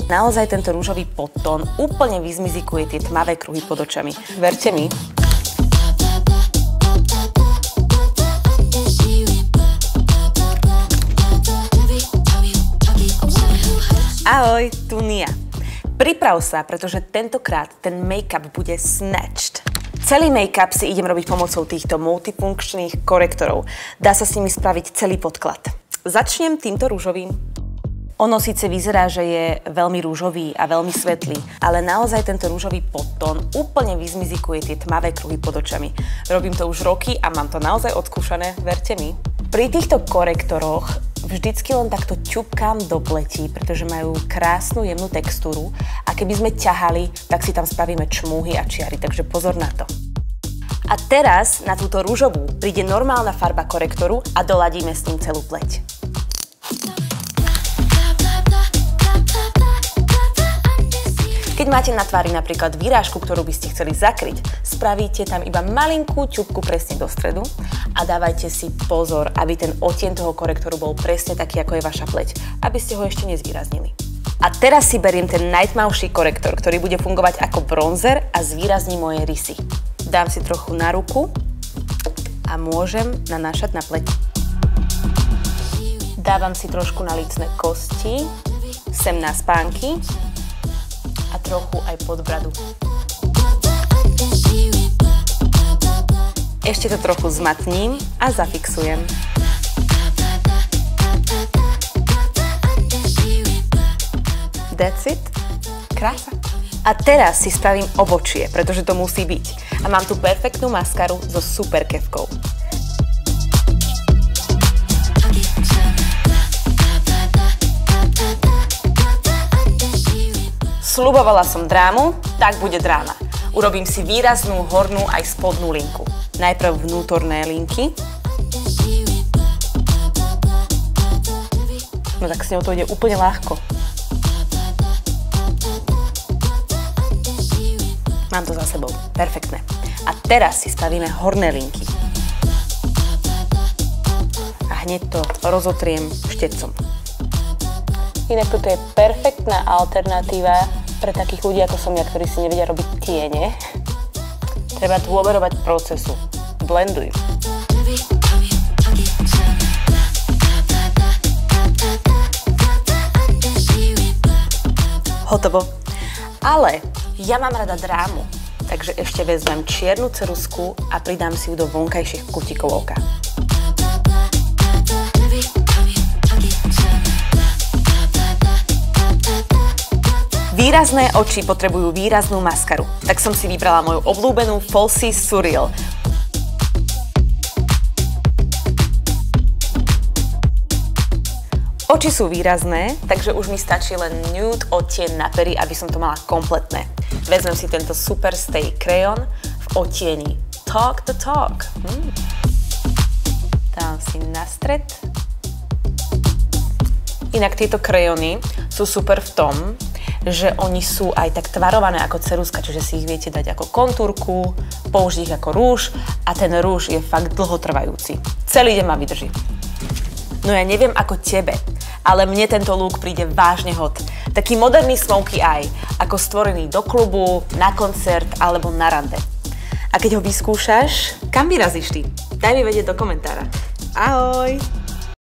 Naozaj tento rúžový podtón úplne vyzmizikuje tie tmavé kruhy pod očami. Verte mi. Ahoj, tu Nia. Priprav sa, pretože tentokrát ten make-up bude snatched. Celý make-up si idem robiť pomocou týchto multifunkčných korektorov. Dá sa s nimi spraviť celý podklad. Začnem týmto rúžovým. Ono síce vyzerá, že je veľmi rúžový a veľmi svetlý, ale naozaj tento rúžový podtón úplne vyzmizikuje tie tmavé kruhy pod očami. Robím to už roky a mám to naozaj odskúšané, verte mi. Pri týchto korektoroch vždycky len takto ťupkám do pleti, pretože majú krásnu jemnú textúru a keby sme ťahali, tak si tam spravíme čmúhy a čiary, takže pozor na to. A teraz na túto rúžovú príde normálna farba korektoru a doladíme s ním celú pleť. Keď máte na tvári napríklad výrážku, ktorú by ste chceli zakryť, spravíte tam iba malinkú ťupku presne do stredu a dávajte si pozor, aby ten odtieň toho korektoru bol presne taký, ako je vaša pleť, aby ste ho ešte nezvýraznili. A teraz si beriem ten najtmavší korektor, ktorý bude fungovať ako bronzer a zvýrazní moje rysy. Dám si trochu na ruku a môžem nanášať na pleť. Dávam si trošku na lícne kosti, sem na spánky a trochu aj pod bradu. Ešte to trochu zmatním a zafixujem. That's it. Krása. A teraz si spravím obočie, pretože to musí byť. A mám tu perfektnú maskaru so super kefkou. Sľubovala som drámu, tak bude dráma. Urobím si výraznú hornú aj spodnú linku. Najprv vnútorné linky. No tak s ňou to ide úplne ľahko. Mám to za sebou. Perfektné. A teraz si spravíme horné linky. A hneď to rozotriem štecom. Inak toto je perfektná alternatíva pre takých ľudí ako som ja, ktorí si nevedia robiť tiene. Treba dôverovať procesu. Blenduj. Hotovo. Ale ja mám rada drámu, takže ešte vezmem čiernu ceruzku a pridám si ju do vonkajších kutíkov oka. Výrazné oči potrebujú výraznú maskaru, tak som si vybrala moju obľúbenú Falsies Surreal. Oči sú výrazné, takže už mi stačí len nude odtieň na pery, aby som to mala kompletné. Vezmem si tento Super Stay Crayon v odtieni Talk the Talk. Dám si na stred. Inak tieto krejony sú super v tom, že oni sú aj tak tvarované ako ceruzka, čiže si ich viete dať ako kontúrku, použiť ich ako rúž a ten rúž je fakt dlhotrvajúci. Celý deň ma vydrží. No ja neviem ako tebe, ale mne tento look príde vážne hot. Taký moderný smokey eye, ako stvorený do klubu, na koncert alebo na rande. A keď ho vyskúšaš, kam vyrazíš ty? Daj mi vedieť do komentára. Ahoj!